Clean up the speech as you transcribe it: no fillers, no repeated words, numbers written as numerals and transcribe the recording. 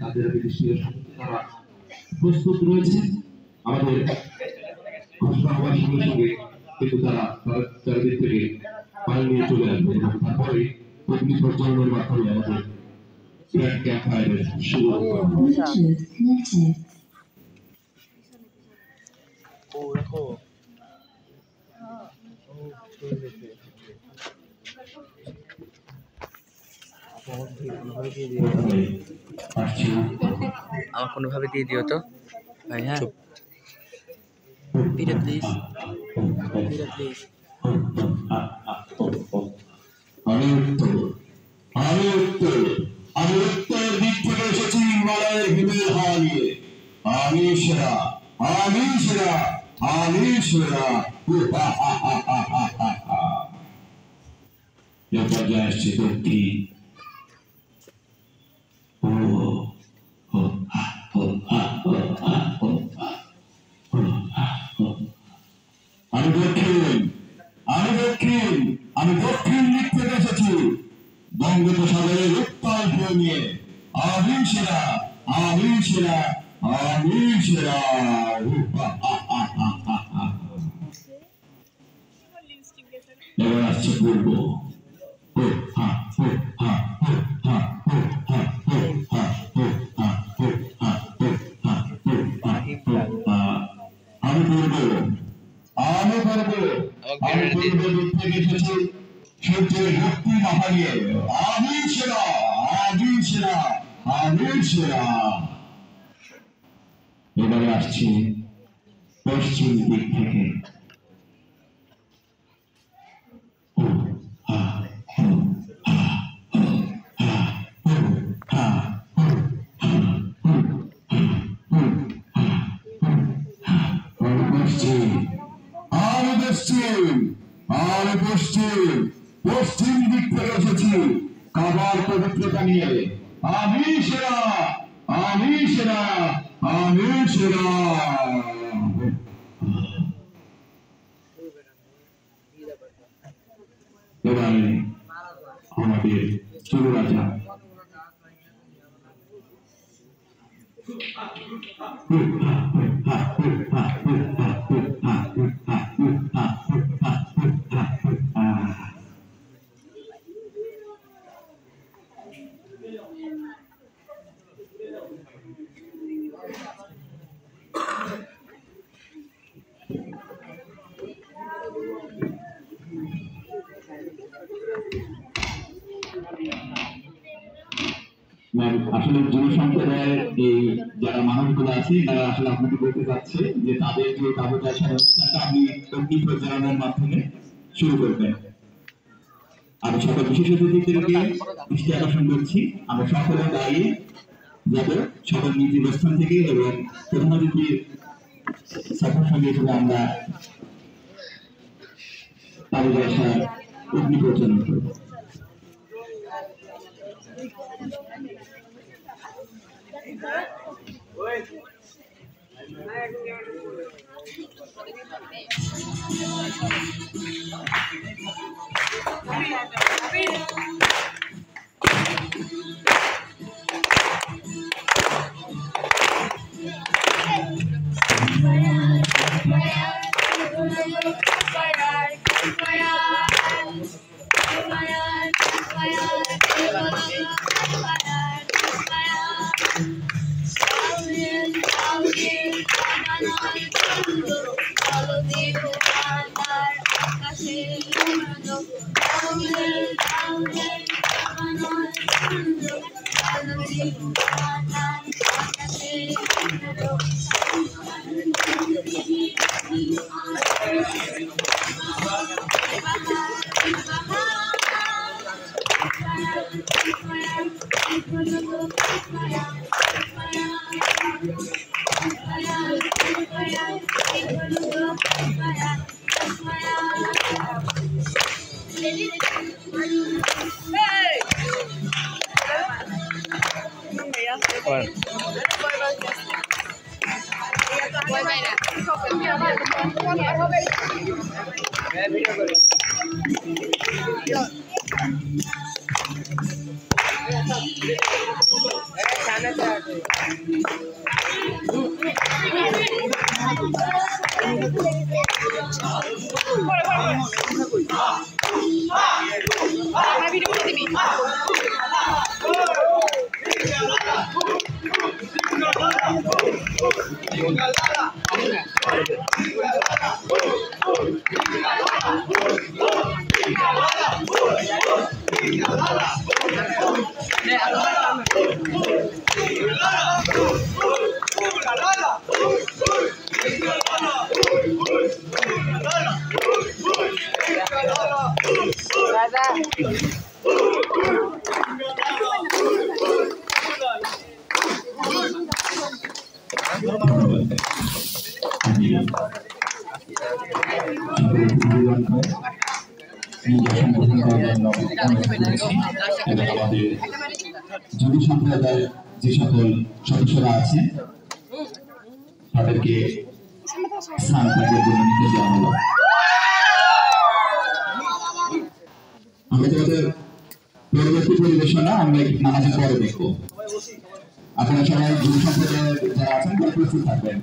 তাদের বিদেশীয় সম্পত্তি তারা প্রস্তুত রয়েছে আমাদের ঘোষণা হওয়ার সঙ্গে সঙ্গে কিন্তু তারা চারিদিক থেকে পানি নিয়ে চলে আসবে এবং তারপরে অগ্নি প্রজ্বলনের মাধ্যমে আমাদের ক্যাম্প ফায়ারের শুরু আমার কোনোভাবে দিয়ে দিও তো ভাই। হ্যাঁ প্লিজ প্লিজ। আমি উত্তর দিক থেকে এসেছি হিমালয়ের হিমেল হাওয়া নিয়ে। আমি সেরা, আমি সেরা, আমি সেরা। পর্যায়ে আসছে দক্ষিণ। আমি দক্ষিণ, আমি দক্ষিণ, আমি দক্ষিণ দিক থেকে এসেছি বঙ্গোপসাগরের উত্তাল ঢেউ নিয়ে। আমি সেরা, আমি সেরা, আমি সেরা। এবার আসছে পূর্ব। আমি পূর্ব, আমি পূর্ব, আমি পূর্ব দিক থেকে এসেছি সূর্যের শক্তি মাথা নিয়ে। আমি সেরা, আমি সেরা, আমি সেরা। এবারে আসছি পশ্চিম দিক থেকে। আমি পশ্চিম, আমি পশ্চিম, পশ্চিম দিক থেকে এসেছি কাবার পবিত্রতা নিয়ে। আমি সেরা, আমি সেরা, আমি সেরা। এবারে আমাদের চুরু রাজা আসলে যুব সম্প্রদায়ের এই যারা মানুষগুলো আছে তারা আসলে আপনাকে বলতে চাচ্ছে যে তাদের যে কাগজের অনুষ্ঠানটা আপনি অগ্নি প্রজ্বলনের মাধ্যমে শুরু করবেন। আমি সকল বিশেষ অতিথিদেরকে দৃষ্টি আকর্ষণ করছি, আমরা সকলে দাঁড়িয়ে যাব সকল নিজ অবস্থান থেকে এবং প্রধান অতিথির সফর সঙ্গে হিসেবে আমরা তাদের আসার অগ্নি প্রজ্বলন করব। জুরি সম্প্রদায়ের যে সকল সদস্যরা আছে তাদেরকে স্নান ত্যাগের জন্য নিতে দেওয়া হলো। আমরা তোমাদের পরবর্তী পরিবেশনা আমরা নামাজের পরে দেখবো। আপনারা সবাই জুরি সম্প্রদায়ের যারা আছেন তারা প্রস্তুত থাকবেন।